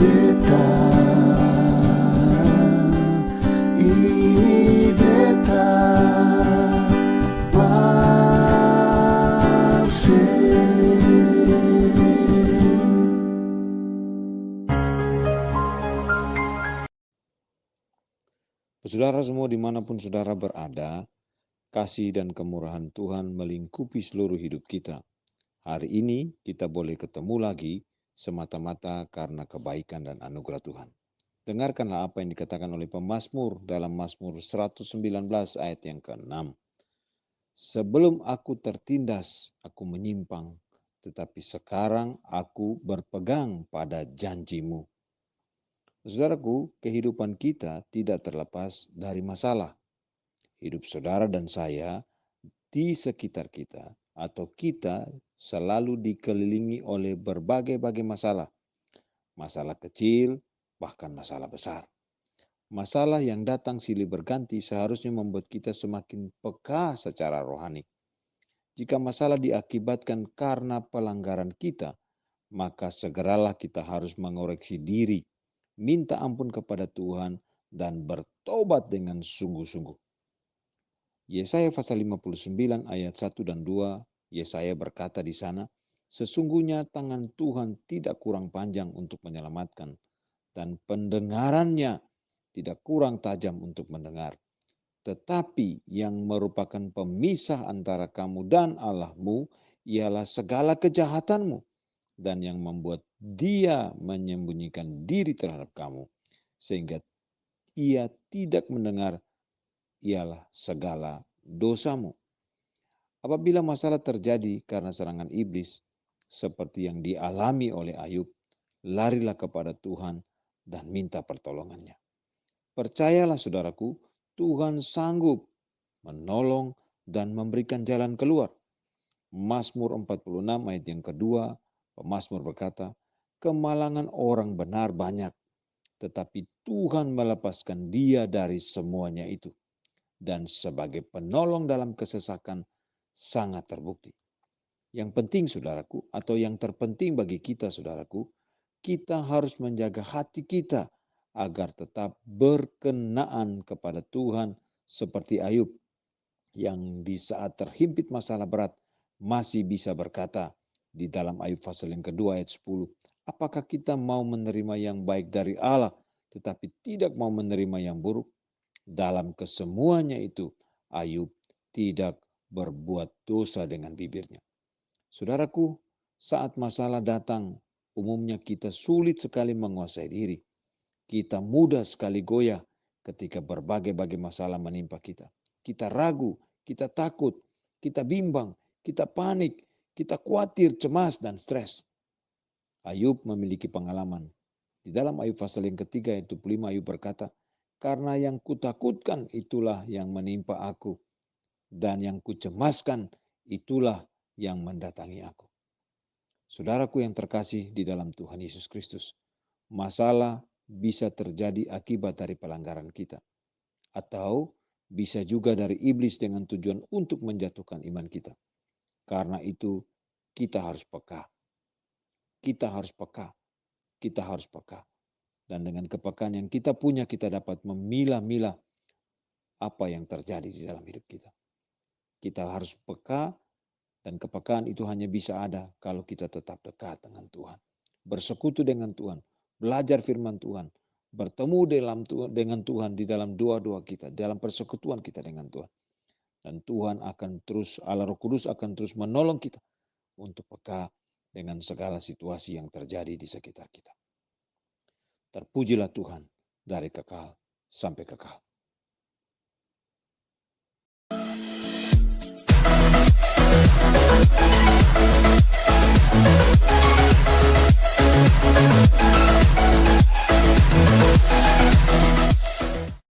beta, ini beta Saudara semua dimanapun saudara berada, kasih dan kemurahan Tuhan melingkupi seluruh hidup kita. Hari ini kita boleh ketemu lagi semata-mata karena kebaikan dan anugerah Tuhan. Dengarkanlah apa yang dikatakan oleh pemazmur dalam Mazmur 119 ayat yang ke-6. Sebelum aku tertindas, aku menyimpang, tetapi sekarang aku berpegang pada janji-Mu. Saudaraku, kehidupan kita tidak terlepas dari masalah. Hidup saudara dan saya di sekitar kita atau kita selalu dikelilingi oleh berbagai-bagai masalah. Masalah kecil, bahkan masalah besar. Masalah yang datang silih berganti seharusnya membuat kita semakin peka secara rohani. Jika masalah diakibatkan karena pelanggaran kita, maka segeralah kita harus mengoreksi diri, minta ampun kepada Tuhan, dan bertobat dengan sungguh-sungguh. Yesaya pasal 59 ayat 1 dan 2, Yesaya berkata di sana, sesungguhnya tangan Tuhan tidak kurang panjang untuk menyelamatkan, dan pendengarannya tidak kurang tajam untuk mendengar. Tetapi yang merupakan pemisah antara kamu dan Allahmu ialah segala kejahatanmu, dan yang membuat dia menyembunyikan diri terhadap kamu, sehingga ia tidak mendengar ialah segala dosamu. Apabila masalah terjadi karena serangan iblis, seperti yang dialami oleh Ayub, larilah kepada Tuhan dan minta pertolongannya. Percayalah saudaraku, Tuhan sanggup menolong dan memberikan jalan keluar. Mazmur 46 ayat yang kedua, pemazmur berkata, kemalangan orang benar banyak, tetapi Tuhan melepaskan dia dari semuanya itu. Dan sebagai penolong dalam kesesakan sangat terbukti. Yang penting saudaraku, atau yang terpenting bagi kita saudaraku, kita harus menjaga hati kita agar tetap berkenaan kepada Tuhan seperti Ayub yang di saat terhimpit masalah berat masih bisa berkata di dalam Ayub pasal yang kedua ayat 10, apakah kita mau menerima yang baik dari Allah tetapi tidak mau menerima yang buruk? Dalam kesemuanya itu Ayub tidak berbuat dosa dengan bibirnya. Saudaraku, saat masalah datang, umumnya kita sulit sekali menguasai diri. Kita mudah sekali goyah ketika berbagai-bagai masalah menimpa kita. Kita ragu, kita takut, kita bimbang, kita panik, kita khawatir, cemas, dan stres. Ayub memiliki pengalaman. Di dalam Ayub pasal yang ketiga ayat 25 Ayub berkata, karena yang kutakutkan itulah yang menimpa aku, dan yang kucemaskan itulah yang mendatangi aku. Saudaraku yang terkasih di dalam Tuhan Yesus Kristus, masalah bisa terjadi akibat dari pelanggaran kita. Atau bisa juga dari iblis dengan tujuan untuk menjatuhkan iman kita. Karena itu kita harus peka. Kita harus peka. Kita harus peka. Dan dengan kepekaan yang kita punya, kita dapat memilah-milah apa yang terjadi di dalam hidup kita. Kita harus peka, dan kepekaan itu hanya bisa ada kalau kita tetap dekat dengan Tuhan. Bersekutu dengan Tuhan, belajar firman Tuhan, bertemu dengan Tuhan di dalam doa-doa kita, dalam persekutuan kita dengan Tuhan. Dan Tuhan akan terus, Allah Roh Kudus akan terus menolong kita untuk peka dengan segala situasi yang terjadi di sekitar kita. Terpujilah Tuhan dari kekal sampai kekal.